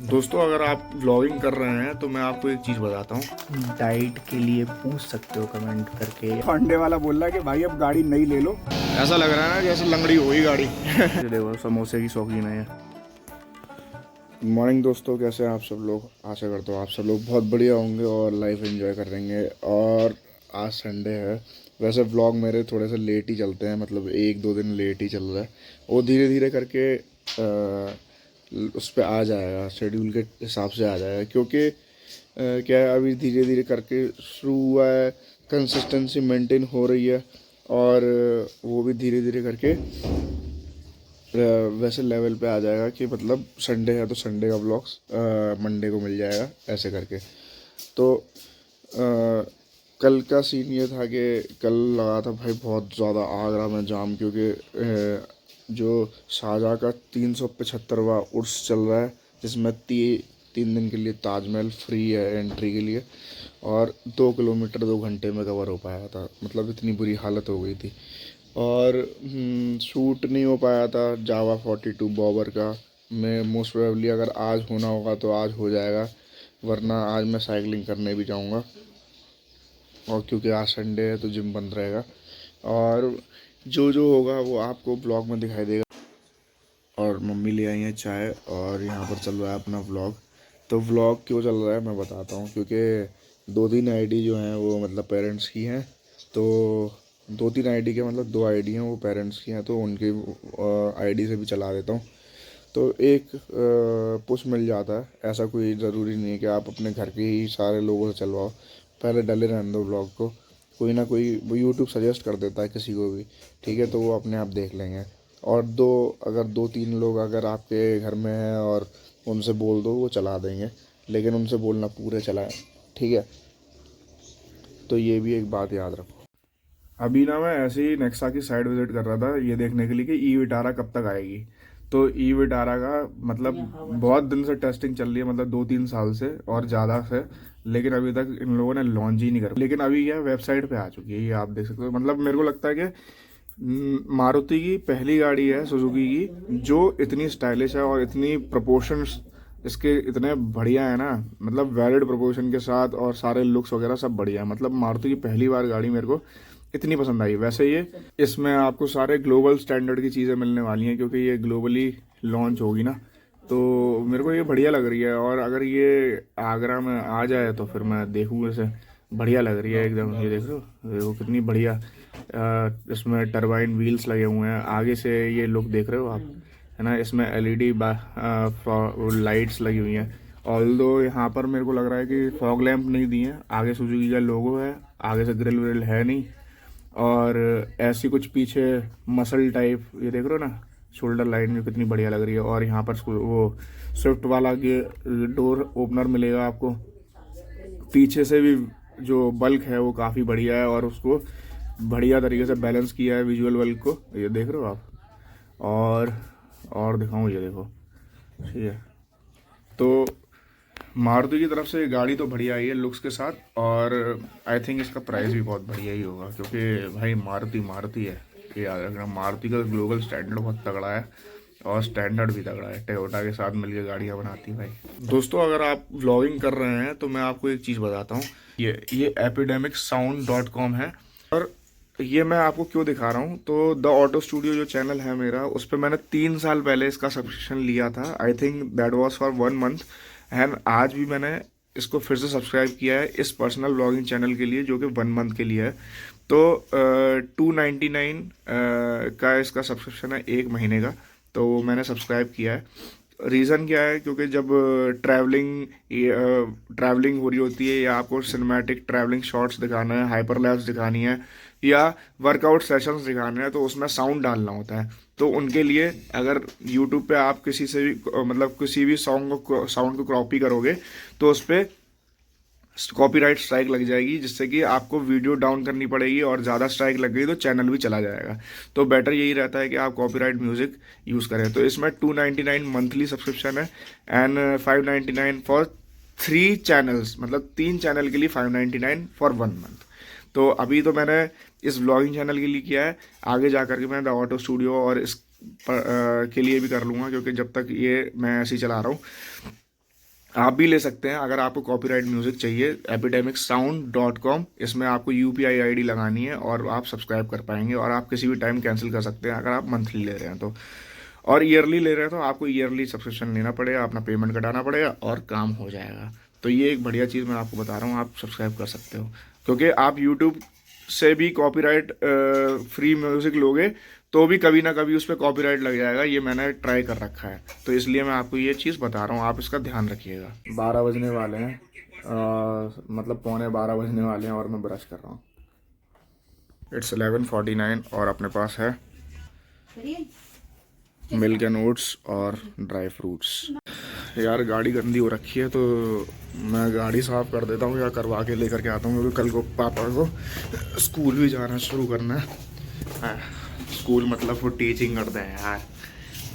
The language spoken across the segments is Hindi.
दोस्तों अगर आप व्लॉगिंग कर रहे हैं तो मैं आपको एक चीज़ बताता हूँ। डाइट के लिए पूछ सकते हो कमेंट करके। पांडे वाला बोल रहा है कि भाई अब गाड़ी नहीं ले लो। ऐसा लग रहा है ना जैसे लंगड़ी हो गई गाड़ी। ये देखो समोसे की शौकीन है ये। गुड मॉर्निंग दोस्तों, कैसे हैं आप सब लोग। आशा करता हूँ आप सब लोग बहुत बढ़िया होंगे और लाइफ एंजॉय कर रहेंगे। और आज संडे है। वैसे व्लॉग मेरे थोड़े से लेट ही चलते हैं, मतलब एक दो दिन लेट ही चल रहा है। वो धीरे धीरे करके उस पर आ जाएगा, शेड्यूल के हिसाब से आ जाएगा, क्योंकि क्या है अभी धीरे धीरे करके शुरू हुआ है, कंसिस्टेंसी मेंटेन हो रही है। और वो भी धीरे धीरे करके वैसे लेवल पे आ जाएगा कि मतलब संडे है तो संडे का व्लॉग्स मंडे को मिल जाएगा, ऐसे करके। तो कल का सीन ये था कि कल लगा था भाई बहुत ज़्यादा आगरा में जाम, क्योंकि जो शाहजहाँ का 375वां उर्स चल रहा है, जिसमें 3 दिन के लिए ताजमहल फ्री है एंट्री के लिए। और 2 किलोमीटर 2 घंटे में कवर हो पाया था, मतलब इतनी बुरी हालत हो गई थी। और शूट नहीं हो पाया था जावा 42 बॉबर का। मैं मोस्ट प्रोबेबली अगर आज होना होगा तो आज हो जाएगा, वरना आज मैं साइकिलिंग करने भी जाऊंगा। और क्योंकि आज संडे है तो जिम बंद रहेगा, और जो जो होगा वो आपको ब्लॉग में दिखाई देगा। और मम्मी ले आई है चाय, और यहाँ पर चल रहा है अपना व्लॉग। तो व्लॉग क्यों चल रहा है मैं बताता हूँ, क्योंकि 2-3 आईडी जो हैं वो मतलब पेरेंट्स की हैं। तो 2-3 आईडी के मतलब 2 आईडी हैं वो पेरेंट्स की हैं, तो उनकी आईडी से भी चला देता हूँ। तो एक पुश मिल जाता है। ऐसा कोई ज़रूरी नहीं है कि आप अपने घर के ही सारे लोगों से चलवाओ, पहले डले रहने दो ब्लॉग को। कोई ना कोई वो यूट्यूब सजेस्ट कर देता है किसी को भी, ठीक है, तो वो अपने आप देख लेंगे। और अगर 2-3 लोग अगर आपके घर में हैं और उनसे बोल दो, वो चला देंगे, लेकिन उनसे बोलना पूरे चलाएं, ठीक है। तो ये भी एक बात याद रखो। अभी ना मैं ऐसे ही नेक्सा की साइड विजिट कर रहा था ये देखने के लिए कि ई विटारा कब तक आएगी। तो ई विटारा का मतलब बहुत दिन से टेस्टिंग चल रही है, मतलब 2-3 साल से और ज़्यादा से, लेकिन अभी तक इन लोगों ने लॉन्च ही नहीं कर। लेकिन अभी यह वेबसाइट पे आ चुकी है, ये आप देख सकते हो। मतलब मेरे को लगता है कि मारुति की पहली गाड़ी है सुजुकी की जो इतनी स्टाइलिश है और इतनी प्रोपोर्शंस इसके इतने बढ़िया है ना, मतलब वैलिड प्रोपोर्शन के साथ, और सारे लुक्स वगैरह सब बढ़िया है। मतलब मारुति की पहली बार गाड़ी मेरे को इतनी पसंद आई। वैसे ये इसमें आपको सारे ग्लोबल स्टैंडर्ड की चीज़ें मिलने वाली हैं, क्योंकि ये ग्लोबली लॉन्च होगी ना। तो मेरे को ये बढ़िया लग रही है, और अगर ये आगरा में आ जाए तो फिर मैं देखूँ इसे। बढ़िया लग रही है एकदम। ये देख रहे हो, देखो कितनी बढ़िया। इसमें टरबाइन व्हील्स लगे हुए हैं आगे से, ये लुक देख रहे हो आप, है ना। इसमें एलईडी लाइट्स लगी हुई हैं। ऑल्दो यहाँ पर मेरे को लग रहा है कि फॉग लैंप नहीं दिए हैं। आगे सुजुकी का लोगो है, आगे से ग्रिल विल है नहीं। और ऐसी कुछ पीछे मसल टाइप, ये देख रहे हो ना, शोल्डर लाइन में कितनी बढ़िया लग रही है। और यहाँ पर वो स्विफ्ट वाला डोर ओपनर मिलेगा आपको। पीछे से भी जो बल्क है वो काफ़ी बढ़िया है, और उसको बढ़िया तरीके से बैलेंस किया है विजुअल बल्क को, ये देख रहे हो आप। और दिखाऊँ, ये देखो, ठीक है। तो मारुति की तरफ से गाड़ी तो बढ़िया आई है लुक्स के साथ, और आई थिंक इसका प्राइस भी बहुत बढ़िया ही होगा, क्योंकि भाई मारुति है, ये याद रखना। मारुति का ग्लोबल स्टैंडर्ड बहुत तगड़ा है, और स्टैंडर्ड भी तगड़ा है। टोयोटा के साथ मिलकर गाड़ियाँ बनाती है भाई। दोस्तों अगर आप व्लॉगिंग कर रहे हैं तो मैं आपको एक चीज़ बताता हूँ। ये epidemicsound.com है। और ये मैं आपको क्यों दिखा रहा हूँ, तो द ऑटो स्टूडियो जो चैनल है मेरा, उस पर मैंने 3 साल पहले इसका सब्सक्रिप्शन लिया था। I think that was for 1 month. And आज भी मैंने इसको फिर से सब्सक्राइब किया है इस पर्सनल ब्लॉगिंग चैनल के लिए, जो कि 1 मंथ के लिए है। तो 299 का इसका सब्सक्रिप्शन है 1 महीने का। तो वो मैंने सब्सक्राइब किया है। रीज़न क्या है, क्योंकि जब ट्रैवलिंग हो रही होती है, या आपको सिनेमैटिक ट्रैवलिंग शॉट्स दिखाना है, हाइपरलैप्स दिखानी है, या वर्कआउट सेशंस दिखाने हैं, तो उसमें साउंड डालना होता है। तो उनके लिए अगर यूट्यूब पे आप किसी से भी मतलब किसी भी साउंड को कॉपी करोगे, तो उस पर कॉपीराइट स्ट्राइक लग जाएगी, जिससे कि आपको वीडियो डाउन करनी पड़ेगी, और ज़्यादा स्ट्राइक लग गई तो चैनल भी चला जाएगा। तो बेटर यही रहता है कि आप कॉपीराइट म्यूज़िक यूज़ करें। तो इसमें 299 मंथली सब्सक्रिप्शन है, एंड 599 फॉर 3 चैनल्स, मतलब 3 चैनल के लिए 599 फॉर 1 मंथ। तो अभी तो मैंने इस व्लॉगिंग चैनल के लिए किया है, आगे जा करके मैं द ऑटो स्टूडियो और इस के लिए भी कर लूँगा, क्योंकि जब तक ये मैं ऐसे ही चला रहा हूँ आप भी ले सकते हैं अगर आपको कॉपीराइट म्यूज़िक चाहिए। epidemicsound.com, इसमें आपको UPI ID लगानी है और आप सब्सक्राइब कर पाएंगे, और आप किसी भी टाइम कैंसिल कर सकते हैं अगर आप मंथली ले रहे हैं तो। और ईयरली ले रहे हैं तो आपको ईयरली सब्सक्रिप्शन लेना पड़ेगा, अपना पेमेंट कटाना पड़ेगा और काम हो जाएगा। तो ये एक बढ़िया चीज़ मैं आपको बता रहा हूँ, आप सब्सक्राइब कर सकते हो, क्योंकि आप यूट्यूब से भी कॉपीराइट फ्री म्यूज़िक लोगे तो भी कभी ना कभी उस पर कॉपीराइट लग जाएगा। ये मैंने ट्राई कर रखा है, तो इसलिए मैं आपको ये चीज़ बता रहा हूँ, आप इसका ध्यान रखिएगा। 12 बजने वाले हैं, मतलब 11:15 बजने वाले हैं और मैं ब्रश कर रहा हूँ। इट्स 11:49 और अपने पास है मिल्क एंड ओट्स और ड्राई फ्रूट्स। यार गाड़ी गंदी हो रखी है तो मैं गाड़ी साफ़ कर देता हूँ या करवा के लेकर के आता हूँ, क्योंकि कल को पापा को स्कूल भी जाना शुरू करना है। स्कूल मतलब वो टीचिंग करते हैं यार,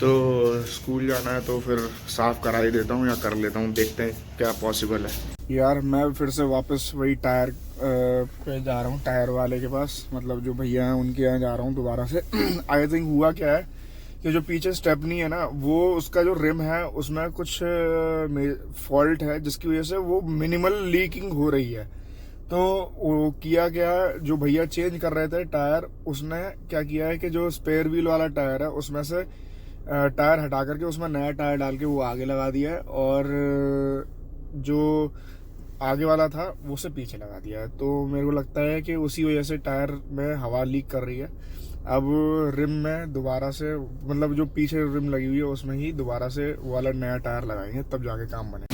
तो स्कूल जाना है तो फिर साफ़ करा ही देता हूँ या कर लेता हूँ, देखते हैं क्या पॉसिबल है। यार मैं फिर से वापस वही टायर पे जा रहा हूँ, टायर वाले के पास, मतलब जो भैया हैं उनके यहाँ जा रहा हूँ दोबारा से। आई थिंक हुआ क्या है कि जो पीछे स्टेपनी है ना, वो उसका जो रिम है उसमें कुछ फॉल्ट है, जिसकी वजह से वो मिनिमल लीकिंग हो रही है। तो वो किया गया, जो भैया चेंज कर रहे थे टायर, उसने क्या किया है कि जो स्पेयर व्हील वाला टायर है उसमें से टायर हटा करके उसमें नया टायर डाल के वो आगे लगा दिया है, और जो आगे वाला था वो से पीछे लगा दिया है। तो मेरे को लगता है कि उसी वजह से टायर में हवा लीक कर रही है। अब रिम में दोबारा से, मतलब जो पीछे रिम लगी हुई है उसमें ही दोबारा से वाला नया टायर लगाएंगे, तब जाके काम बने।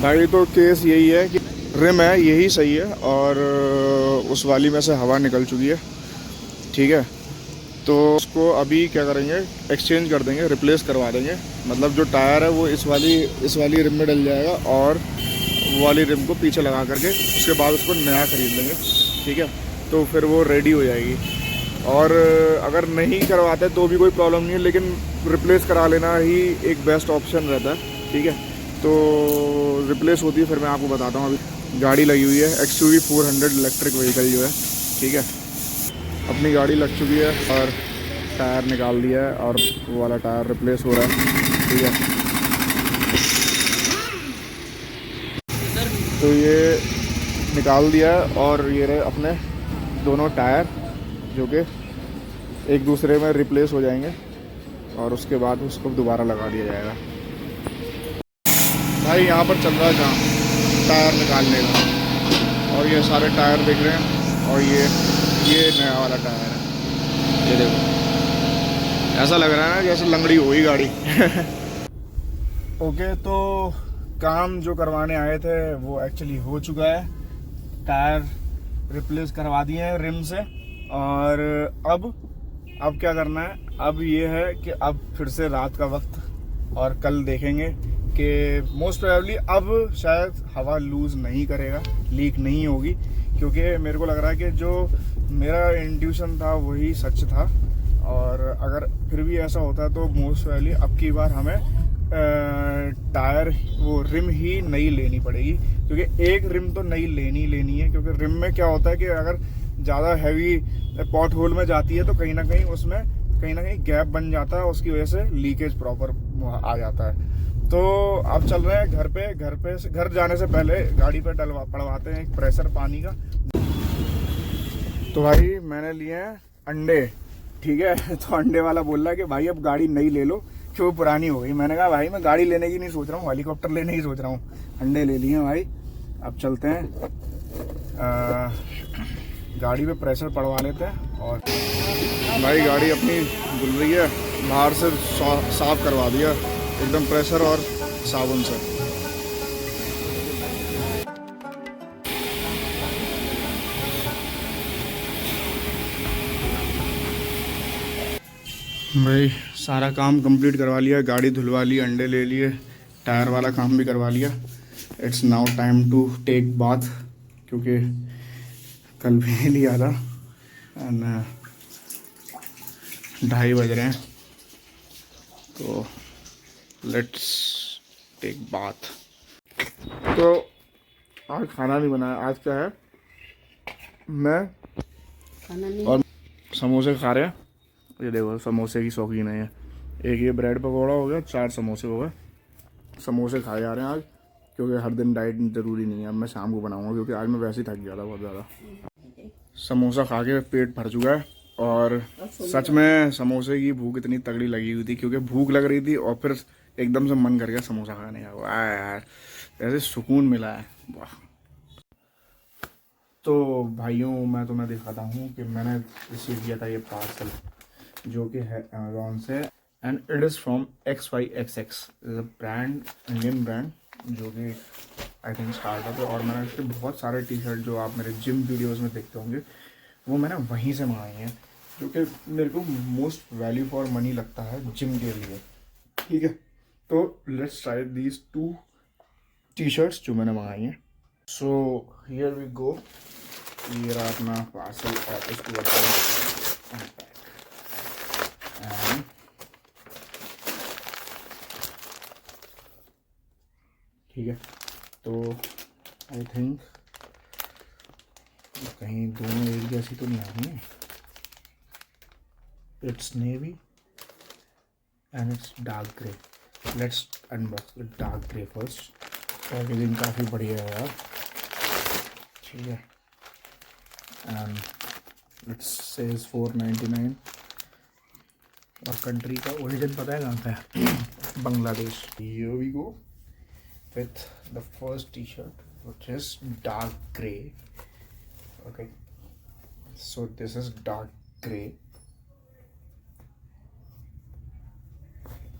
भाई तो केस यही है कि रिम है यही सही है, और उस वाली में से हवा निकल चुकी है, ठीक है। तो उसको अभी क्या करेंगे, एक्सचेंज कर देंगे, रिप्लेस करवा देंगे। मतलब जो टायर है वो इस वाली रिम में डल जाएगा, और वो वाली रिम को पीछे लगा करके उसके बाद उसको नया ख़रीद लेंगे, ठीक है। तो फिर वो रेडी हो जाएगी। और अगर नहीं करवाते तो भी कोई प्रॉब्लम नहीं है, लेकिन रिप्लेस करा लेना ही एक बेस्ट ऑप्शन रहता है, ठीक है। तो रिप्लेस होती है फिर मैं आपको बताता हूँ। अभी गाड़ी लगी हुई है XUV 400 इलेक्ट्रिक व्हीकल जो है, ठीक है। अपनी गाड़ी लग चुकी है और टायर निकाल दिया है, और वो वाला टायर रिप्लेस हो रहा है, ठीक है। तो ये निकाल दिया है, और ये रहे अपने दोनों टायर जो कि एक दूसरे में रिप्लेस हो जाएंगे, और उसके बाद उसको दोबारा लगा दिया जाएगा। भाई यहाँ पर चल रहा है काम टायर निकालने का, और ये सारे टायर दिख रहे हैं, और ये नया वाला टायर है, ये देखो। ऐसा लग रहा है ना जैसे लंगड़ी हुई गाड़ी। ओके, तो काम जो करवाने आए थे वो एक्चुअली हो चुका है। टायर रिप्लेस करवा दिए हैं रिम से, और अब क्या करना है, अब ये है कि अब फिर से रात का वक्त, और कल देखेंगे कि मोस्ट प्रोबेबली अब शायद हवा लूज़ नहीं करेगा, लीक नहीं होगी, क्योंकि मेरे को लग रहा है कि जो मेरा इंट्यूशन था वही सच था। और अगर फिर भी ऐसा होता है तो मोस्ट प्रोबेबली अब की बार हमें टायर वो रिम ही नई लेनी पड़ेगी, क्योंकि एक रिम तो नई लेनी है। क्योंकि रिम में क्या होता है कि अगर ज़्यादा हैवी पॉट होल में जाती है तो कहीं ना कहीं उसमें गैप बन जाता है, उसकी वजह से लीकेज प्रॉपर आ जाता है। तो अब चल रहे हैं घर जाने से पहले गाड़ी पे पड़वाते हैं एक प्रेशर पानी का। तो भाई मैंने लिए हैं अंडे, ठीक है। तो अंडे वाला बोल रहा है कि भाई अब गाड़ी नई ले लो, क्यों पुरानी हो गई। मैंने कहा भाई मैं गाड़ी लेने की नहीं सोच रहा हूँ, हेलीकॉप्टर लेने की सोच रहा हूँ। अंडे ले लिए भाई, अब चलते हैं गाड़ी पे प्रेशर पड़वा लेते हैं। और भाई गाड़ी अपनी धुल रही है, बाहर से साफ करवा दिया एकदम प्रेशर और साबुन से। भाई सारा काम कंप्लीट करवा लिया, गाड़ी धुलवा ली, अंडे ले लिए, टायर वाला काम भी करवा लिया। It's now time to take bath, क्योंकि कल भी नहीं लिया था। एंड 2:30 बज रहे हैं, तो लेट्स टेक बाथ। तो आज खाना नहीं बनाया, आज क्या है, मैं और समोसे खा रहे हैं। ये देखो समोसे की शौकीन है। एक ये ब्रेड पकौड़ा हो गया, 4 समोसे हो गए। समोसे खाए जा रहे हैं आज, क्योंकि हर दिन डाइट ज़रूरी नहीं है। अब मैं शाम को बनाऊंगा क्योंकि आज मैं वैसे ही थक गया था बहुत ज़्यादा। समोसा खा के पेट भर चुका है और सच में समोसे की भूख इतनी तगड़ी लगी हुई थी क्योंकि भूख लग रही थी और फिर एकदम से मन कर गया समोसा खाने का। वाह यार, ऐसे सुकून मिला है, वाह। तो भाइयों, मैं तुम्हें दिखाता हूँ कि मैंने रिसीव किया था ये पार्सल जो कि है अमेज़ॉन से, and it is from XYXX, is a brand, Indian brand जो कि आई थिंक स्टार्टअप है। और मैंने इसके बहुत सारे टी शर्ट जो आप मेरे जिम वीडियोज़ में देखते होंगे वो मैंने वहीं से मंगाए हैं, जो कि मेरे को मोस्ट वैल्यू फॉर मनी लगता है जिम के लिए। ठीक है, तो let's try these 2 T shirts जो मैंने मंगाई हैं। So here we go. ये रहा अपना पार्सल और इसको ठीक है। तो आई थिंक कहीं दोनों एक जैसी तो नहीं आ रही है। It's navy and it's dark grey. Let's unbox with dark grey first. Packaging काफ़ी बढ़िया है यार, ठीक है। एंड इट्स सेज 499 और कंट्री का ओरिजिन पता है कहाँ का है? Bangladesh. Here we go with the first t-shirt, which is dark gray. Okay, so this is dark gray,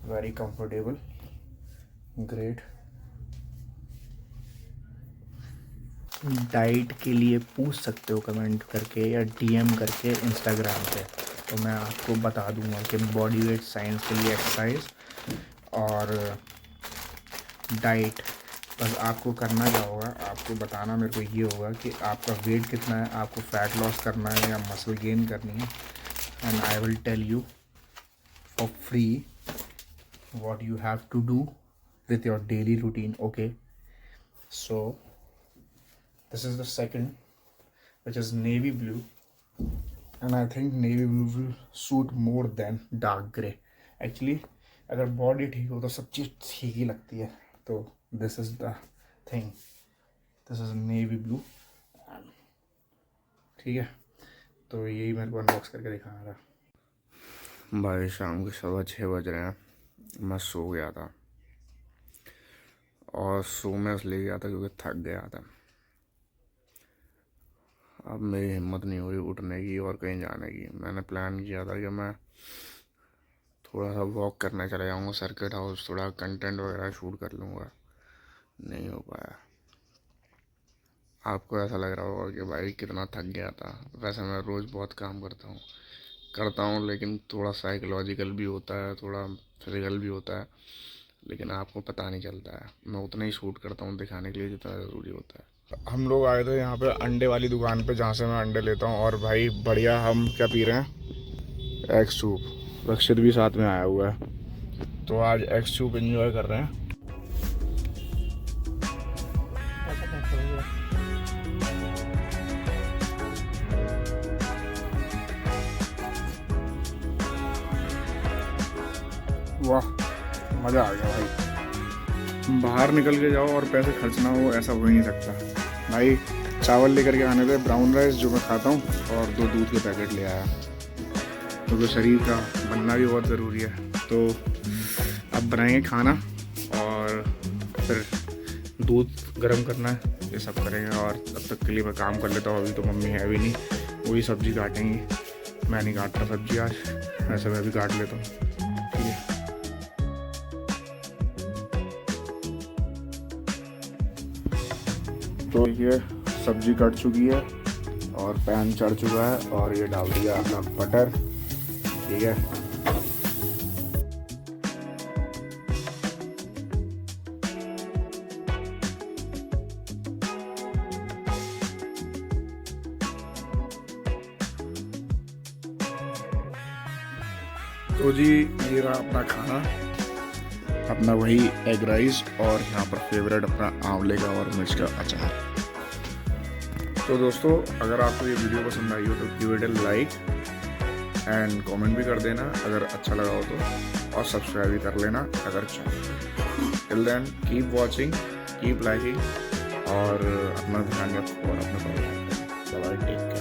very comfortable, great. Diet के लिए पूछ सकते हो कमेंट करके या DM करके इंस्टाग्राम पे, तो मैं आपको बता दूंगा कि बॉडी वेट साइंस के लिए एक्सरसाइज और डाइट। बस आपको करना क्या होगा, आपको बताना मेरे को ये होगा कि आपका वेट कितना है, आपको फैट लॉस करना है या मसल गेन करनी है, and I will tell you for free what you have to do with your daily routine. Okay, so this is the second, which is navy blue, and I think navy blue will suit more than dark grey. Actually अगर बॉडी ठीक हो तो सब चीज़ ठीक ही लगती है। तो this is the thing, this is navy blue, ठीक है। तो यही मेरे को अनबॉक्स करके दिखाना था। भाई शाम के 6:15 बज रहे हैं, मैं सो गया था और सो में इसलिए गया था क्योंकि थक गया था। अब मेरी हिम्मत नहीं हुई उठने की और कहीं जाने की। मैंने प्लान किया था कि मैं थोड़ा सा वॉक करने चले जाऊँगा सर्किट हाउस, थोड़ा कंटेंट वगैरह शूट कर लूँगा, नहीं हो पाया। आपको ऐसा लग रहा होगा कि भाई कितना थक गया था। वैसे मैं रोज़ बहुत काम करता हूँ लेकिन थोड़ा साइकोलॉजिकल भी होता है, थोड़ा फिजिकल भी होता है, लेकिन आपको पता नहीं चलता है। मैं उतना ही शूट करता हूँ दिखाने के लिए जितना ज़रूरी होता है। हम लोग आए थे यहाँ पे अंडे वाली दुकान पे जहाँ से मैं अंडे लेता हूँ, और भाई बढ़िया हम क्या पी रहे हैं, एग सूप। रक्षित भी साथ में आया हुआ है, तो आज एग सूप एंजॉय कर रहे हैं। वाह, मज़ा आ गया भाई। बाहर निकल के जाओ और पैसे खर्च ना हो, ऐसा हो ही नहीं सकता भाई। चावल लेकर के आने थे, ब्राउन राइस जो मैं खाता हूँ, और 2 दूध के पैकेट ले आया, क्योंकि तो शरीर का बनना भी बहुत ज़रूरी है। तो अब बनाएंगे खाना और फिर दूध गर्म करना है, ये सब करेंगे। और तब तक के लिए मैं काम कर लेता हूँ। अभी तो मम्मी है भी नहीं, वही सब्ज़ी काटेंगी, मैं नहीं काटता सब्ज़ी आज, वैसे मैं भी काट लेता हूँ, ठीक है। तो ये सब्जी कट चुकी है और पैन चढ़ चुका है, और ये डाल दिया अपना बटर, ठीक है। तो जी ये रहा अपना खाना, अपना वही एग राइस, और यहाँ पर फेवरेट अपना आंवले का और मिर्च का अचार। तो दोस्तों, अगर आपको ये वीडियो पसंद आई हो तो give it a like and comment भी कर देना अगर अच्छा लगा हो तो, और सब्सक्राइब भी कर लेना अगर चाहो। Till then keep watching, keep liking और अपना ध्यान रखो और अपने परिवार का। Bye, take care.